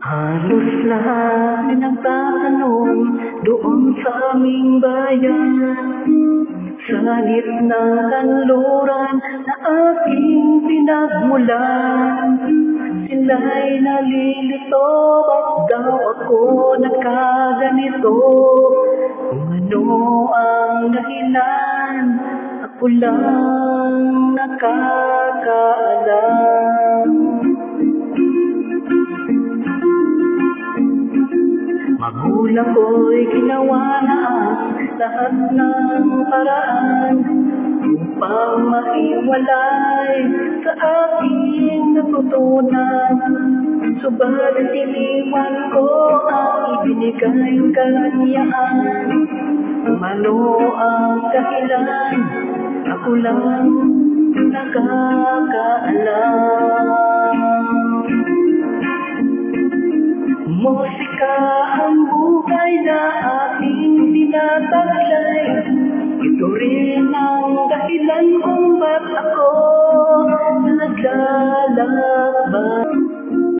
Halos lahat ay nagtatanong doon sa aming bayan, sa gitna ng kanluran na aking pinagmulan. Sila'y nalilito, ba't daw ako nagkaganito? Kung ano ang dahilan, ako lang nakakaalam. Magulang ko'y ginawa na ang lahat ng paraan upang maiwalay sa aking natutunan. Subalit iniwan ko ang ibinigay kanyaan. Kung ano ang dahilan, ako lang nakakaalam. Musika ang buhay na ating tinataglay. Ito rin ang dahilan kung ba't ako naglalakbay.